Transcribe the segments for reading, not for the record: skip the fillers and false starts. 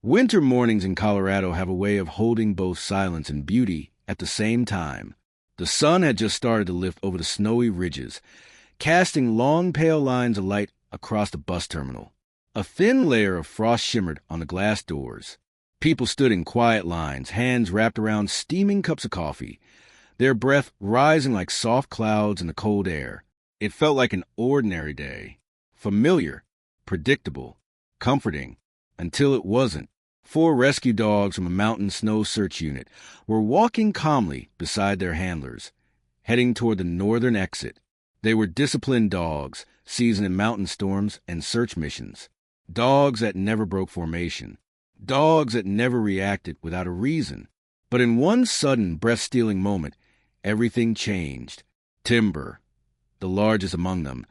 Winter mornings in Colorado have a way of holding both silence and beauty at the same time. The sun had just started to lift over the snowy ridges, casting long pale lines of light across the bus terminal. A thin layer of frost shimmered on the glass doors. People stood in quiet lines, hands wrapped around steaming cups of coffee, their breath rising like soft clouds in the cold air. It felt like an ordinary day, familiar, predictable, comforting, until it wasn't. 4 rescue dogs from a mountain snow search unit were walking calmly beside their handlers, heading toward the northern exit. They were disciplined dogs, seasoned in mountain storms and search missions. Dogs that never broke formation. Dogs that never reacted without a reason. But in one sudden, breath-stealing moment, everything changed. Timber, the largest among them,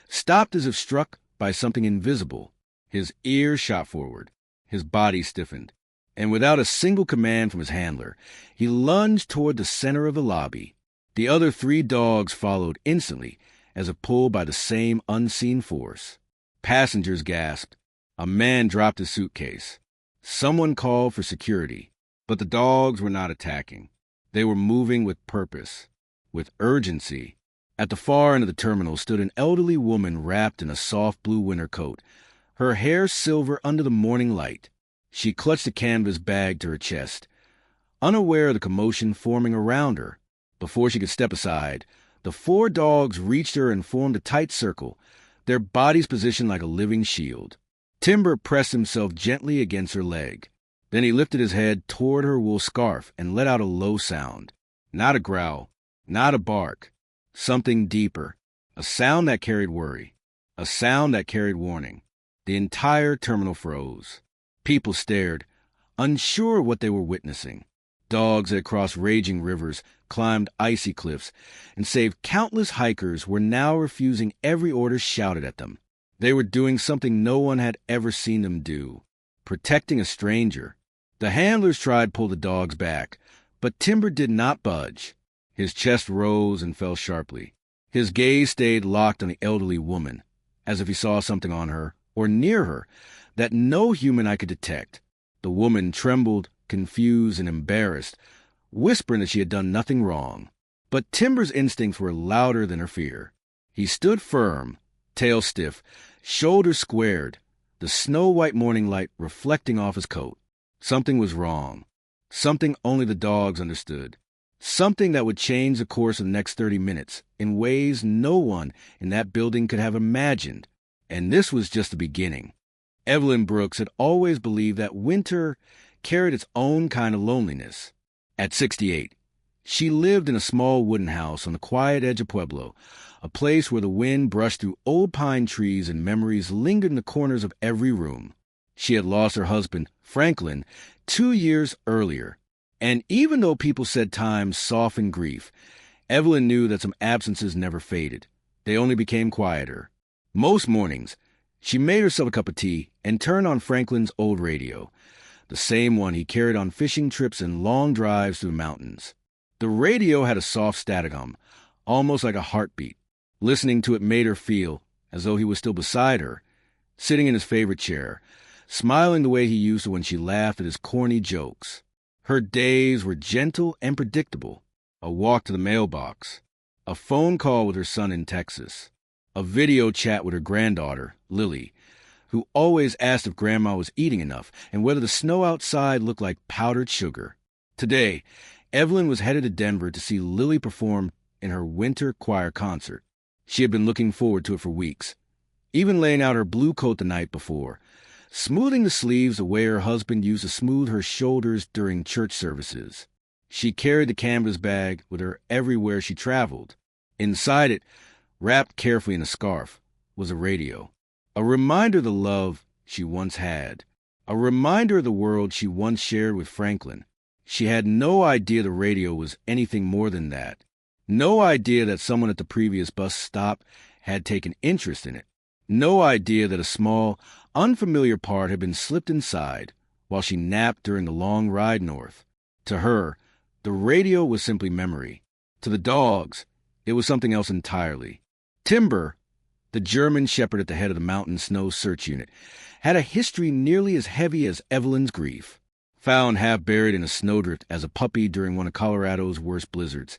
stopped as if struck by something invisible. His ears shot forward. His body stiffened, and without a single command from his handler, he lunged toward the center of the lobby. The other 3 dogs followed instantly, as if pulled by the same unseen force. Passengers gasped. A man dropped his suitcase. Someone called for security, but the dogs were not attacking. They were moving with purpose, with urgency. At the far end of the terminal stood an elderly woman wrapped in a soft blue winter coat, her hair silver under the morning light. She clutched a canvas bag to her chest, unaware of the commotion forming around her. Before she could step aside, the 4 dogs reached her and formed a tight circle, their bodies positioned like a living shield. Timber pressed himself gently against her leg. Then he lifted his head toward her wool scarf and let out a low sound. Not a growl, not a bark, something deeper, a sound that carried worry, a sound that carried warning. The entire terminal froze. People stared, unsure what they were witnessing. Dogs that had crossed raging rivers, climbed icy cliffs, and saved countless hikers were now refusing every order shouted at them. They were doing something no one had ever seen them do, protecting a stranger. The handlers tried to pull the dogs back, but Timber did not budge. His chest rose and fell sharply. His gaze stayed locked on the elderly woman, as if he saw something on her, or near her, that no human eye could detect. The woman trembled, confused and embarrassed, whispering that she had done nothing wrong. But Timber's instincts were louder than her fear. He stood firm, tail stiff, shoulders squared, the snow-white morning light reflecting off his coat. Something was wrong. Something only the dogs understood. Something that would change the course of the next 30 minutes in ways no one in that building could have imagined. And this was just the beginning. Evelyn Brooks had always believed that winter carried its own kind of loneliness. At 68, she lived in a small wooden house on the quiet edge of Pueblo, a place where the wind brushed through old pine trees and memories lingered in the corners of every room. She had lost her husband, Franklin, 2 years earlier. And even though people said time softened grief, Evelyn knew that some absences never faded. They only became quieter. Most mornings, she made herself a cup of tea and turned on Franklin's old radio, the same one he carried on fishing trips and long drives through the mountains. The radio had a soft static hum, almost like a heartbeat. Listening to it made her feel as though he was still beside her, sitting in his favorite chair, smiling the way he used to when she laughed at his corny jokes. Her days were gentle and predictable. A walk to the mailbox, a phone call with her son in Texas, a video chat with her granddaughter, Lily, who always asked if Grandma was eating enough and whether the snow outside looked like powdered sugar. Today, Evelyn was headed to Denver to see Lily perform in her winter choir concert. She had been looking forward to it for weeks, even laying out her blue coat the night before, smoothing the sleeves the way her husband used to smooth her shoulders during church services. She carried the canvas bag with her everywhere she traveled. Inside it, wrapped carefully in a scarf, was a radio. A reminder of the love she once had. A reminder of the world she once shared with Franklin. She had no idea the radio was anything more than that. No idea that someone at the previous bus stop had taken interest in it. No idea that a small, unfamiliar part had been slipped inside while she napped during the long ride north. To her, the radio was simply memory. To the dogs, it was something else entirely. Timber the German shepherd at the head of the mountain snow search unit, had a history nearly as heavy as Evelyn's grief. Found half buried in a snowdrift as a puppy during one of Colorado's worst blizzards.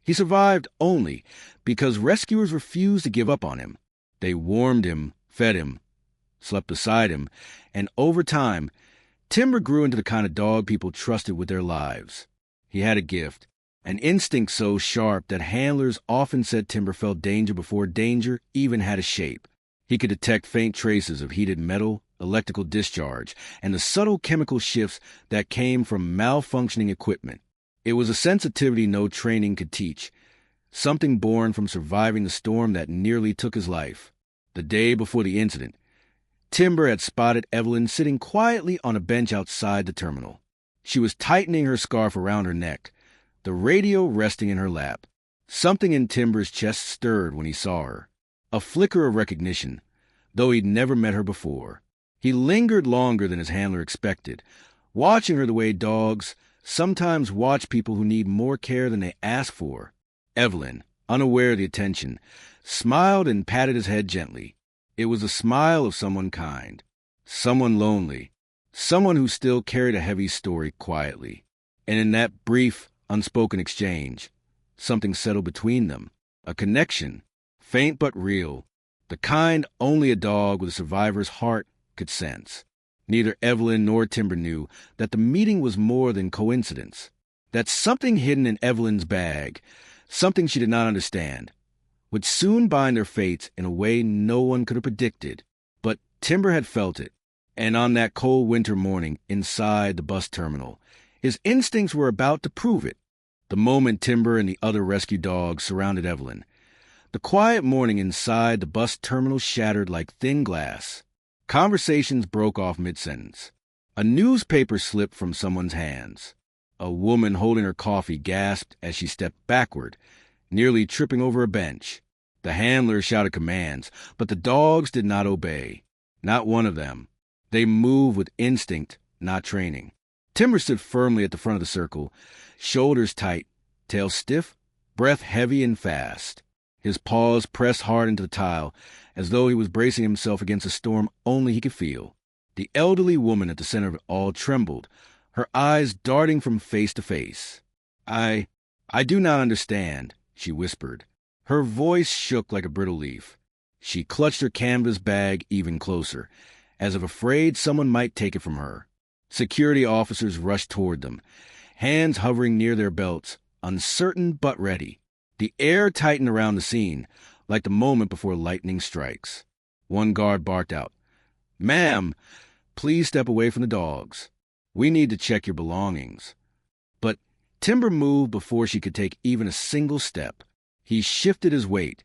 He survived only because rescuers refused to give up on him. They warmed him, fed him, slept beside him, and over time, Timber grew into the kind of dog people trusted with their lives. He had a gift, an instinct so sharp that handlers often said Timber felt danger before danger even had a shape. He could detect faint traces of heated metal, electrical discharge, and the subtle chemical shifts that came from malfunctioning equipment. It was a sensitivity no training could teach, something born from surviving the storm that nearly took his life. The day before the incident, Timber had spotted Evelyn sitting quietly on a bench outside the terminal. She was tightening her scarf around her neck, the radio resting in her lap. Something in Timber's chest stirred when he saw her. A flicker of recognition, though he'd never met her before. He lingered longer than his handler expected, watching her the way dogs sometimes watch people who need more care than they ask for. Evelyn, unaware of the attention, smiled and patted his head gently. It was a smile of someone kind, someone lonely, someone who still carried a heavy story quietly. And in that brief, unspoken exchange, something settled between them, a connection, faint but real, the kind only a dog with a survivor's heart could sense. Neither Evelyn nor Timber knew that the meeting was more than coincidence, that something hidden in Evelyn's bag, something she did not understand, would soon bind their fates in a way no one could have predicted. But Timber had felt it, and on that cold winter morning inside the bus terminal, his instincts were about to prove it. The moment Timber and the other rescue dogs surrounded Evelyn, the quiet morning inside the bus terminal shattered like thin glass. Conversations broke off mid-sentence. A newspaper slipped from someone's hands. A woman holding her coffee gasped as she stepped backward, nearly tripping over a bench. The handler shouted commands, but the dogs did not obey. Not one of them. They moved with instinct, not training. Timber stood firmly at the front of the circle, shoulders tight, tail stiff, breath heavy and fast. His paws pressed hard into the tile, as though he was bracing himself against a storm only he could feel. The elderly woman at the center of it all trembled, her eyes darting from face to face. I do not understand," she whispered. Her voice shook like a brittle leaf. She clutched her canvas bag even closer, as if afraid someone might take it from her. Security officers rushed toward them, hands hovering near their belts, uncertain but ready. The air tightened around the scene, like the moment before lightning strikes. One guard barked out, "Ma'am, please step away from the dogs. We need to check your belongings." But Timber moved before she could take even a single step. He shifted his weight,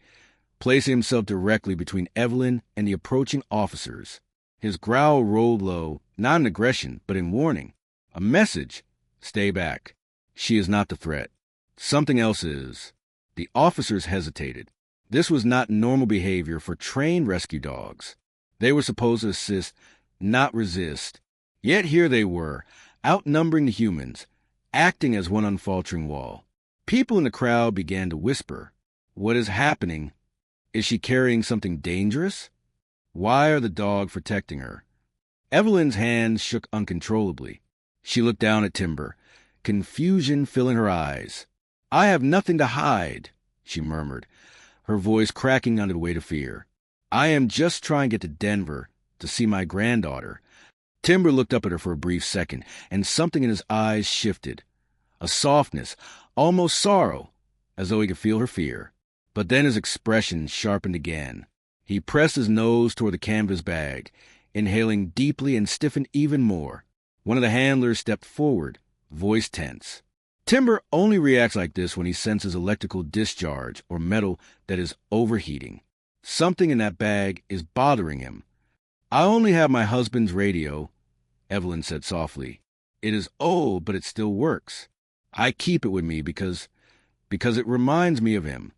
placing himself directly between Evelyn and the approaching officers. His growl rolled low, not in aggression, but in warning. A message: stay back. She is not the threat. Something else is. The officers hesitated. This was not normal behavior for trained rescue dogs. They were supposed to assist, not resist. Yet here they were, outnumbering the humans, acting as one unfaltering wall. People in the crowd began to whisper, "What is happening? Is she carrying something dangerous? Why are the dogs protecting her?" Evelyn's hands shook uncontrollably. She looked down at Timber, confusion filling her eyes. "I have nothing to hide," she murmured, her voice cracking under the weight of fear. "I am just trying to get to Denver to see my granddaughter." Timber looked up at her for a brief second, and something in his eyes shifted. A softness, almost sorrow, as though he could feel her fear. But then his expression sharpened again. He pressed his nose toward the canvas bag, inhaling deeply and stiffened even more. One of the handlers stepped forward, voice tense. Timber only reacts like this when he senses electrical discharge or metal that is overheating. Something in that bag is bothering him. "I only have my husband's radio," Evelyn said softly. "It is old, but it still works. I keep it with me because it reminds me of him."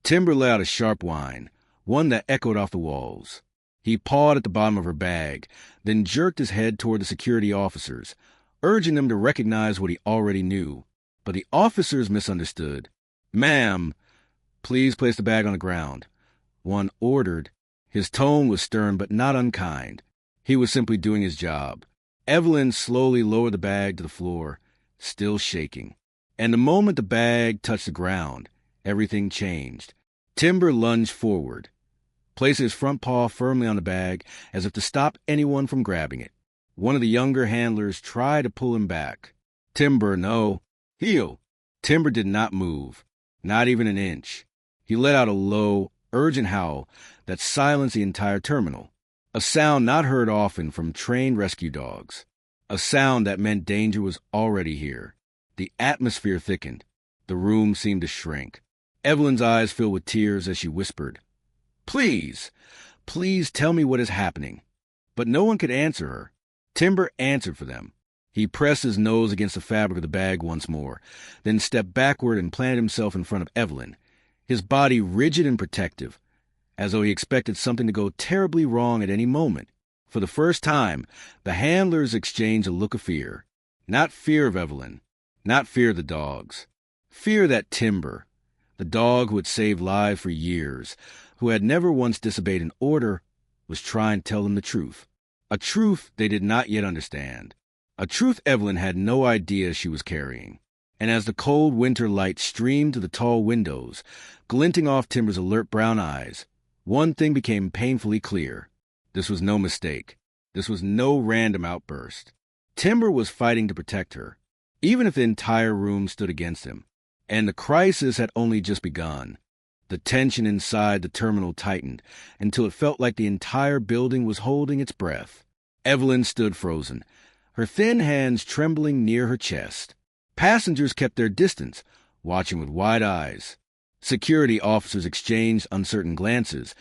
Timber let out a sharp whine, one that echoed off the walls. He pawed at the bottom of her bag, then jerked his head toward the security officers, urging them to recognize what he already knew. But the officers misunderstood. "Ma'am, please place the bag on the ground. one ordered. His tone was stern but not unkind. He was simply doing his job. Evelyn slowly lowered the bag to the floor, still shaking. And the moment the bag touched the ground, everything changed. Timber lunged forward, placing his front paw firmly on the bag as if to stop anyone from grabbing it. One of the younger handlers tried to pull him back. Timber, no. Heel. Timber did not move, not even an inch. He let out a low, urgent howl that silenced the entire terminal. A sound not heard often from trained rescue dogs. A sound that meant danger was already here. The atmosphere thickened. The room seemed to shrink. Evelyn's eyes filled with tears as she whispered, "Please, please tell me what is happening." But no one could answer her. Timber answered for them. He pressed his nose against the fabric of the bag once more, then stepped backward and planted himself in front of Evelyn, his body rigid and protective, as though he expected something to go terribly wrong at any moment. For the first time, the handlers exchanged a look of fear. Not fear of Evelyn, not fear of the dogs. Fear that Timber, the dog who had saved lives for years, who had never once disobeyed an order, was trying to tell them the truth. A truth they did not yet understand. A truth Evelyn had no idea she was carrying. And as the cold winter light streamed to the tall windows, glinting off Timber's alert brown eyes, one thing became painfully clear. This was no mistake. This was no random outburst. Timber was fighting to protect her, even if the entire room stood against him. And the crisis had only just begun. The tension inside the terminal tightened until it felt like the entire building was holding its breath. Evelyn stood frozen, her thin hands trembling near her chest. Passengers kept their distance, watching with wide eyes. Security officers exchanged uncertain glances,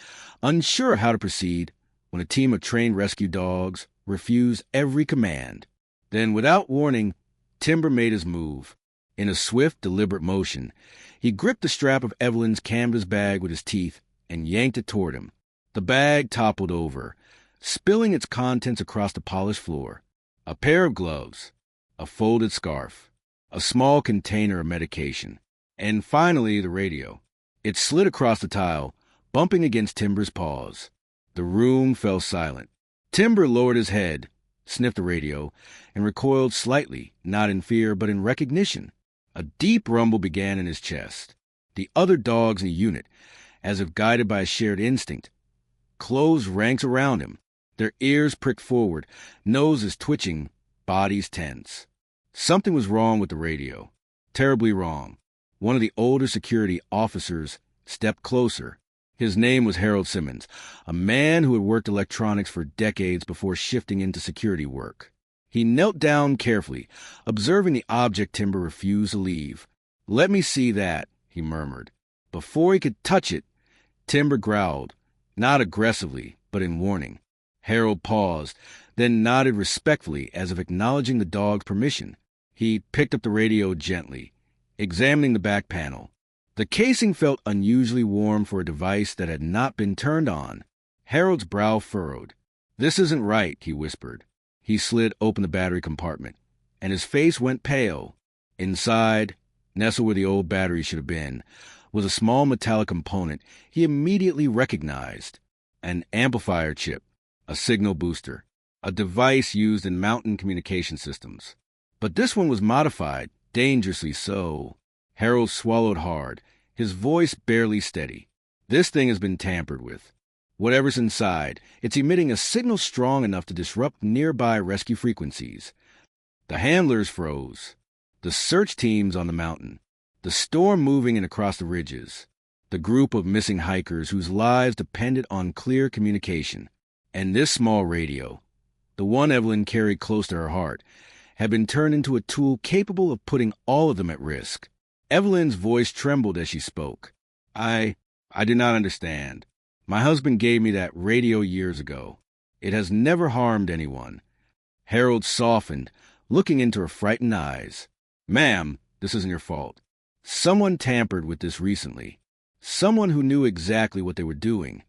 unsure how to proceed when a team of trained rescue dogs refused every command. Then, without warning, Timber made his move. In a swift, deliberate motion, he gripped the strap of Evelyn's canvas bag with his teeth and yanked it toward him. The bag toppled over, spilling its contents across the polished floor. A pair of gloves, a folded scarf, a small container of medication, and finally the radio. It slid across the tile, bumping against Timber's paws. The room fell silent. Timber lowered his head, sniffed the radio, and recoiled slightly, not in fear but in recognition. A deep rumble began in his chest. The other dogs in the unit, as if guided by a shared instinct, closed ranks around him, their ears pricked forward, noses twitching, bodies tense. Something was wrong with the radio. Terribly wrong. One of the older security officers stepped closer. His name was Harold Simmons, a man who had worked electronics for decades before shifting into security work. He knelt down carefully, observing the object Timber refused to leave. "Let me see that," he murmured. Before he could touch it, Timber growled, not aggressively, but in warning. Harold paused, then nodded respectfully as if acknowledging the dog's permission. He picked up the radio gently, examining the back panel. The casing felt unusually warm for a device that had not been turned on. Harold's brow furrowed. "This isn't right," he whispered. He slid open the battery compartment, and his face went pale. Inside, nestled where the old battery should have been, was a small metallic component he immediately recognized. An amplifier chip, a signal booster, a device used in mountain communication systems. But this one was modified, dangerously so. Harold swallowed hard, his voice barely steady. "This thing has been tampered with. Whatever's inside, it's emitting a signal strong enough to disrupt nearby rescue frequencies." The handlers froze. The search teams on the mountain. The storm moving in across the ridges. The group of missing hikers whose lives depended on clear communication. And this small radio, the one Evelyn carried close to her heart, had been turned into a tool capable of putting all of them at risk. Evelyn's voice trembled as she spoke. I do not understand. My husband gave me that radio years ago. It has never harmed anyone." Harold softened, looking into her frightened eyes. "Ma'am, this isn't your fault. Someone tampered with this recently. Someone who knew exactly what they were doing."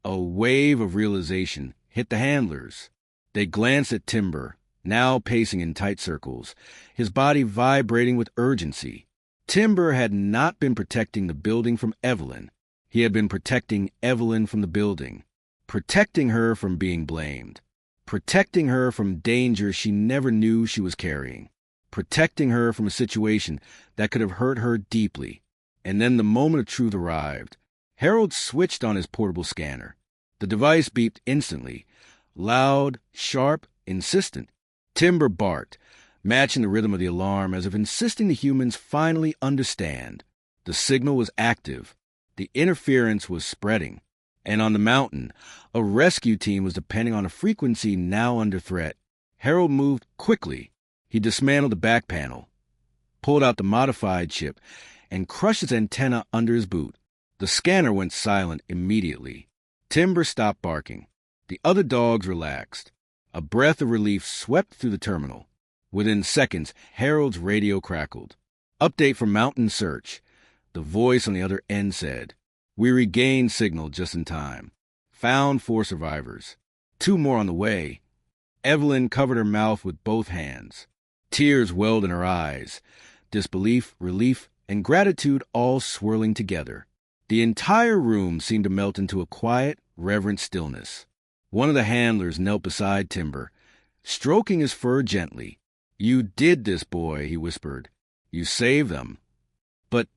A wave of realization hit the handlers. They glanced at Timber, now pacing in tight circles, his body vibrating with urgency. Timber had not been protecting the building from Evelyn. He had been protecting Evelyn from the building, protecting her from being blamed, protecting her from danger she never knew she was carrying, protecting her from a situation that could have hurt her deeply. And then the moment of truth arrived. Harold switched on his portable scanner. The device beeped instantly, loud, sharp, insistent. Timber barked, matching the rhythm of the alarm as if insisting the humans finally understand. The signal was active. The interference was spreading. And on the mountain, a rescue team was depending on a frequency now under threat. Harold moved quickly. He dismantled the back panel, pulled out the modified chip, and crushed its antenna under his boot. The scanner went silent immediately. Timber stopped barking. The other dogs relaxed. A breath of relief swept through the terminal. Within seconds, Harold's radio crackled. Update from Mountain Search. The voice on the other end said, "We regained signal just in time. Found 4 survivors. 2 more on the way." Evelyn covered her mouth with both hands. Tears welled in her eyes. Disbelief, relief, and gratitude all swirling together. The entire room seemed to melt into a quiet, reverent stillness. One of the handlers knelt beside Timber, stroking his fur gently. "You did this, boy," he whispered. "You saved them." But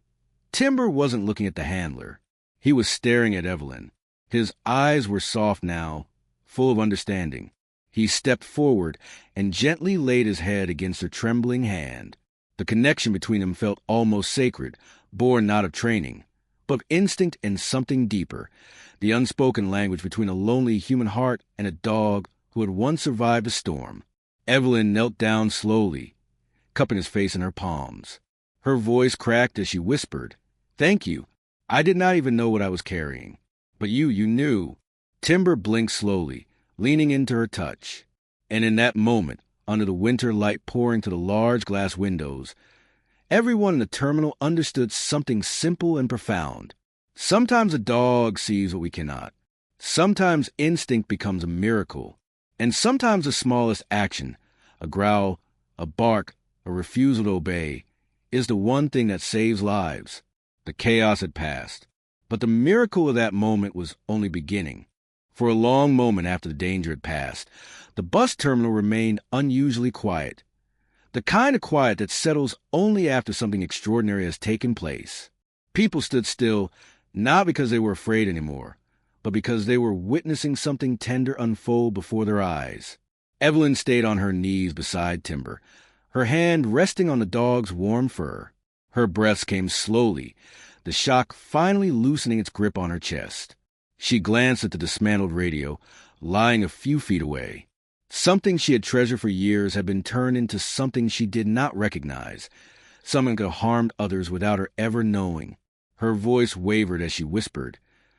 Timber wasn't looking at the handler. He was staring at Evelyn. His eyes were soft now, full of understanding. He stepped forward and gently laid his head against her trembling hand. The connection between them felt almost sacred, born not of training, but of instinct and something deeper, the unspoken language between a lonely human heart and a dog who had once survived a storm. Evelyn knelt down slowly, cupping his face in her palms. Her voice cracked as she whispered, "Thank you. I did not even know what I was carrying. But you knew." Timber blinked slowly, leaning into her touch. And in that moment, under the winter light pouring through the large glass windows, everyone in the terminal understood something simple and profound. Sometimes a dog sees what we cannot. Sometimes instinct becomes a miracle. And sometimes the smallest action, a growl, a bark, a refusal to obey, is the one thing that saves lives. The chaos had passed. But the miracle of that moment was only beginning. For a long moment after the danger had passed, the bus terminal remained unusually quiet. The kind of quiet that settles only after something extraordinary has taken place. People stood still, not because they were afraid anymore, but because they were witnessing something tender unfold before their eyes. Evelyn stayed on her knees beside Timber, her hand resting on the dog's warm fur. Her breaths came slowly, the shock finally loosening its grip on her chest. She glanced at the dismantled radio, lying a few feet away. Something she had treasured for years had been turned into something she did not recognize, something that harmed others without her ever knowing. Her voice wavered as she whispered,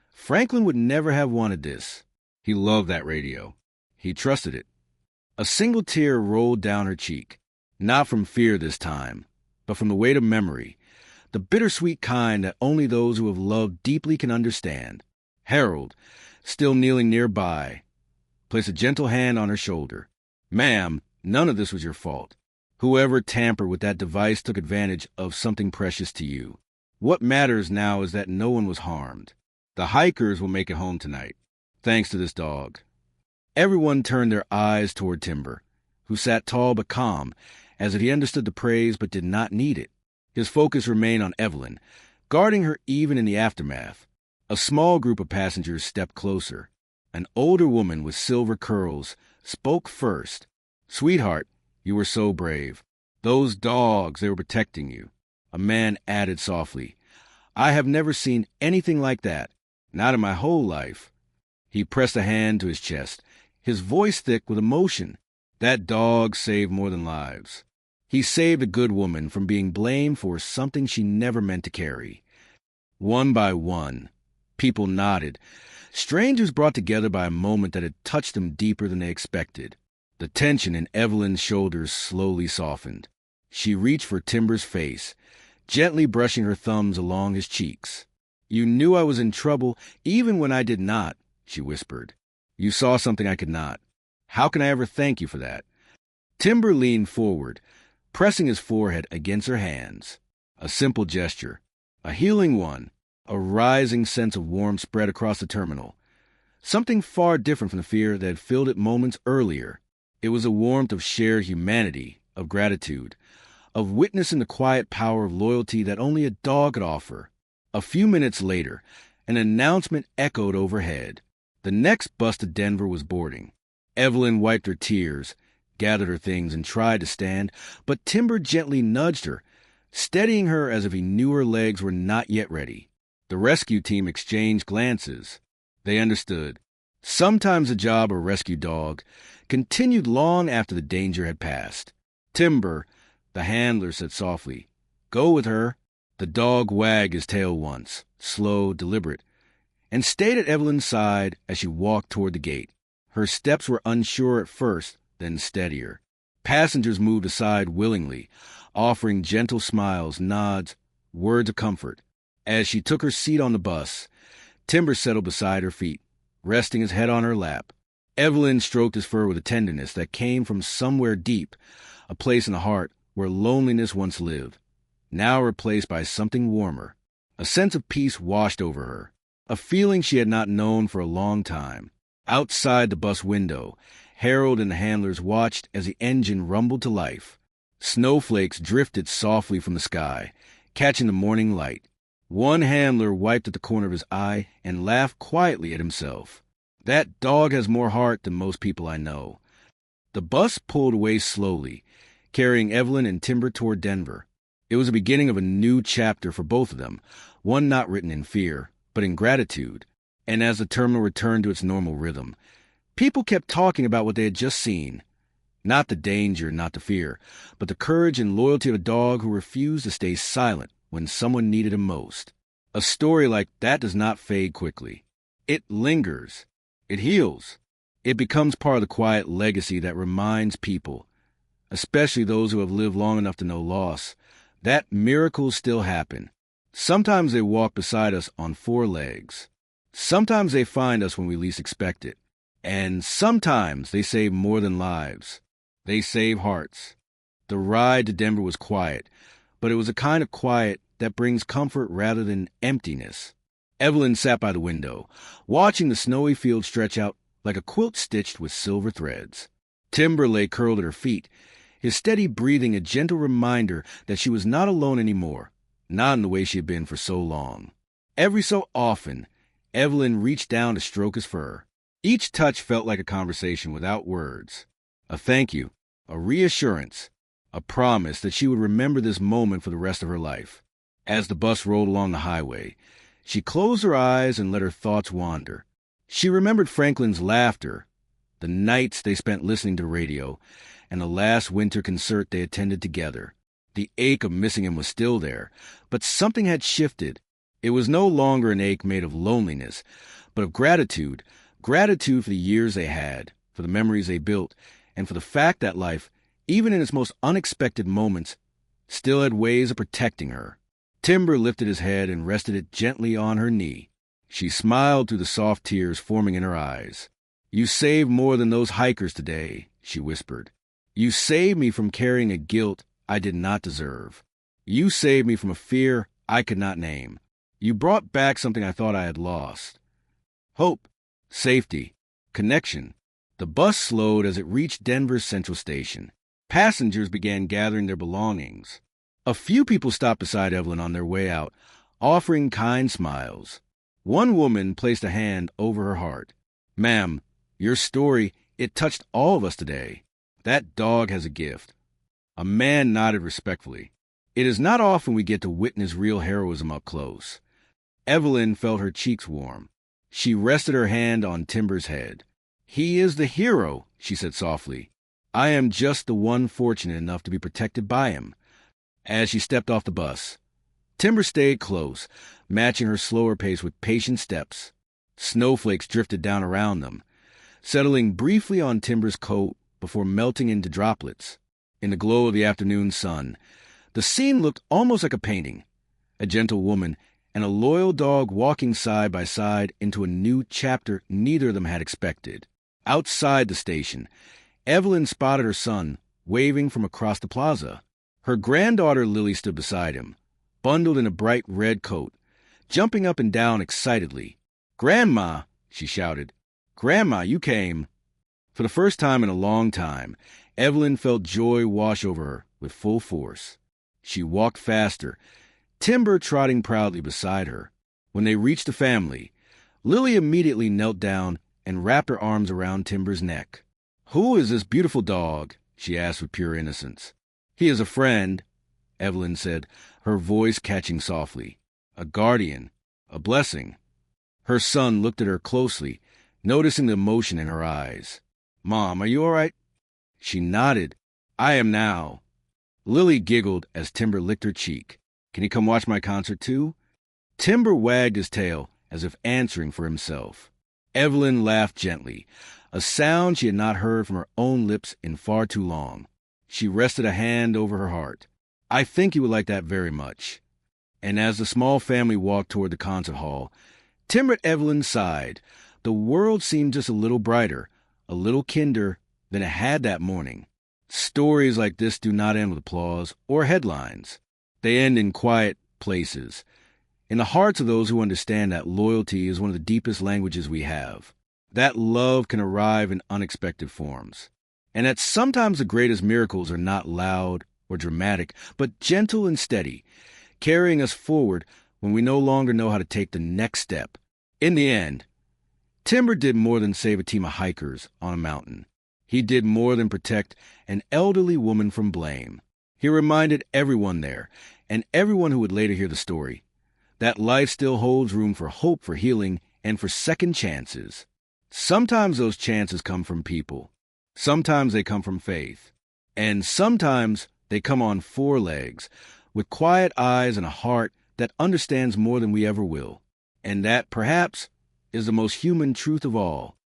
"Franklin would never have wanted this. He loved that radio. He trusted it." A single tear rolled down her cheek, not from fear this time, but from the weight of memory, the bittersweet kind that only those who have loved deeply can understand. Harold, still kneeling nearby, placed a gentle hand on her shoulder. "Ma'am, none of this was your fault. Whoever tampered with that device took advantage of something precious to you. What matters now is that no one was harmed. The hikers will make it home tonight, thanks to this dog." Everyone turned their eyes toward Timber, who sat tall but calm, as if he understood the praise but did not need it. His focus remained on Evelyn, guarding her even in the aftermath. A small group of passengers stepped closer. An older woman with silver curls spoke first. "Sweetheart, you were so brave. Those dogs, they were protecting you." A man added softly, "I have never seen anything like that, not in my whole life." He pressed a hand to his chest, his voice thick with emotion. "That dog saved more than lives. He saved a good woman from being blamed for something she never meant to carry." One by one, people nodded, strangers brought together by a moment that had touched them deeper than they expected. The tension in Evelyn's shoulders slowly softened. She reached for Timber's face, gently brushing her thumbs along his cheeks. "You knew I was in trouble even when I did not," she whispered. "You saw something I could not. How can I ever thank you for that?" Timber leaned forward, pressing his forehead against her hands. A simple gesture, a healing one, A rising sense of warmth spread across the terminal. Something far different from the fear that had filled it moments earlier. It was a warmth of shared humanity, of gratitude, of witnessing the quiet power of loyalty that only a dog could offer. A few minutes later, an announcement echoed overhead. The next bus to Denver was boarding. Evelyn wiped her tears, gathered her things, and tried to stand, but Timber gently nudged her, steadying her as if he knew her legs were not yet ready. The rescue team exchanged glances. They understood. Sometimes the job of a rescue dog continued long after the danger had passed. Timber, the handler, said softly, "Go with her." The dog wagged his tail once, slow, deliberate, and stayed at Evelyn's side as she walked toward the gate. Her steps were unsure at first, then steadier. Passengers moved aside willingly, offering gentle smiles, nods, words of comfort. As she took her seat on the bus, Timber settled beside her feet, resting his head on her lap. Evelyn stroked his fur with a tenderness that came from somewhere deep, a place in the heart where loneliness once lived, now replaced by something warmer. A sense of peace washed over her, a feeling she had not known for a long time. Outside the bus window, Harold and the handlers watched as the engine rumbled to life. Snowflakes drifted softly from the sky, catching the morning light. One handler wiped at the corner of his eye and laughed quietly at himself. "That dog has more heart than most people I know." The bus pulled away slowly, carrying Evelyn and Timber toward Denver. It was the beginning of a new chapter for both of them, one not written in fear, but in gratitude. And as the terminal returned to its normal rhythm, people kept talking about what they had just seen. Not the danger, not the fear, but the courage and loyalty of a dog who refused to stay silent when someone needed him most. A story like that does not fade quickly. It lingers. It heals. It becomes part of the quiet legacy that reminds people, especially those who have lived long enough to know loss, that miracles still happen. Sometimes they walk beside us on four legs. Sometimes they find us when we least expect it. And sometimes they save more than lives. They save hearts. The ride to Denver was quiet, but it was a kind of quiet that brings comfort rather than emptiness. Evelyn sat by the window, watching the snowy field stretch out like a quilt stitched with silver threads. Timber lay curled at her feet, his steady breathing a gentle reminder that she was not alone anymore, not in the way she had been for so long. Every so often, Evelyn reached down to stroke his fur. Each touch felt like a conversation without words. A thank you, a reassurance, a promise that she would remember this moment for the rest of her life. As the bus rolled along the highway, she closed her eyes and let her thoughts wander. She remembered Franklin's laughter, the nights they spent listening to the radio, and the last winter concert they attended together. The ache of missing him was still there, but something had shifted. It was no longer an ache made of loneliness, but of gratitude. Gratitude for the years they had, for the memories they built, and for the fact that life, even in its most unexpected moments, still had ways of protecting her. Timber lifted his head and rested it gently on her knee. She smiled through the soft tears forming in her eyes. "You saved more than those hikers today," she whispered. "You saved me from carrying a guilt I did not deserve. You saved me from a fear I could not name. You brought back something I thought I had lost. Hope, safety, connection." The bus slowed as it reached Denver's Central Station. Passengers began gathering their belongings. A few people stopped beside Evelyn on their way out, offering kind smiles. One woman placed a hand over her heart. "Ma'am, your story, it touched all of us today. That dog has a gift." A man nodded respectfully. It is not often we get to witness real heroism up close. Evelyn felt her cheeks warm. She rested her hand on Timber's head. "He is the hero," she said softly. "I am just the one fortunate enough to be protected by him." As she stepped off the bus, Timber stayed close, matching her slower pace with patient steps. Snowflakes drifted down around them, settling briefly on Timber's coat before melting into droplets. In the glow of the afternoon sun, the scene looked almost like a painting. A gentle woman and a loyal dog walking side by side into a new chapter neither of them had expected. Outside the station, Evelyn spotted her son, waving from across the plaza. Her granddaughter Lily stood beside him, bundled in a bright red coat, jumping up and down excitedly. "Grandma!" she shouted. "Grandma, you came!" For the first time in a long time, Evelyn felt joy wash over her with full force. She walked faster, Timber trotting proudly beside her. When they reached the family, Lily immediately knelt down and wrapped her arms around Timber's neck. "Who is this beautiful dog?" she asked with pure innocence. "He is a friend," Evelyn said, her voice catching softly. "A guardian, a blessing." Her son looked at her closely, noticing the emotion in her eyes. "Mom, are you all right?" She nodded. "I am now." Lily giggled as Timber licked her cheek. "Can you come watch my concert too?" Timber wagged his tail as if answering for himself. Evelyn laughed gently, a sound she had not heard from her own lips in far too long. She rested a hand over her heart. "I think you would like that very much." And as the small family walked toward the concert hall, Timber and Evelyn sighed. The world seemed just a little brighter, a little kinder than it had that morning. Stories like this do not end with applause or headlines. They end in quiet places, in the hearts of those who understand that loyalty is one of the deepest languages we have, that love can arrive in unexpected forms, and that sometimes the greatest miracles are not loud or dramatic, but gentle and steady, carrying us forward when we no longer know how to take the next step. In the end, Timber did more than save a team of hikers on a mountain. He did more than protect an elderly woman from blame. He reminded everyone there, and everyone who would later hear the story, that life still holds room for hope, for healing, and for second chances. Sometimes those chances come from people. Sometimes they come from faith. And sometimes they come on four legs, with quiet eyes and a heart that understands more than we ever will. And that, perhaps, is the most human truth of all.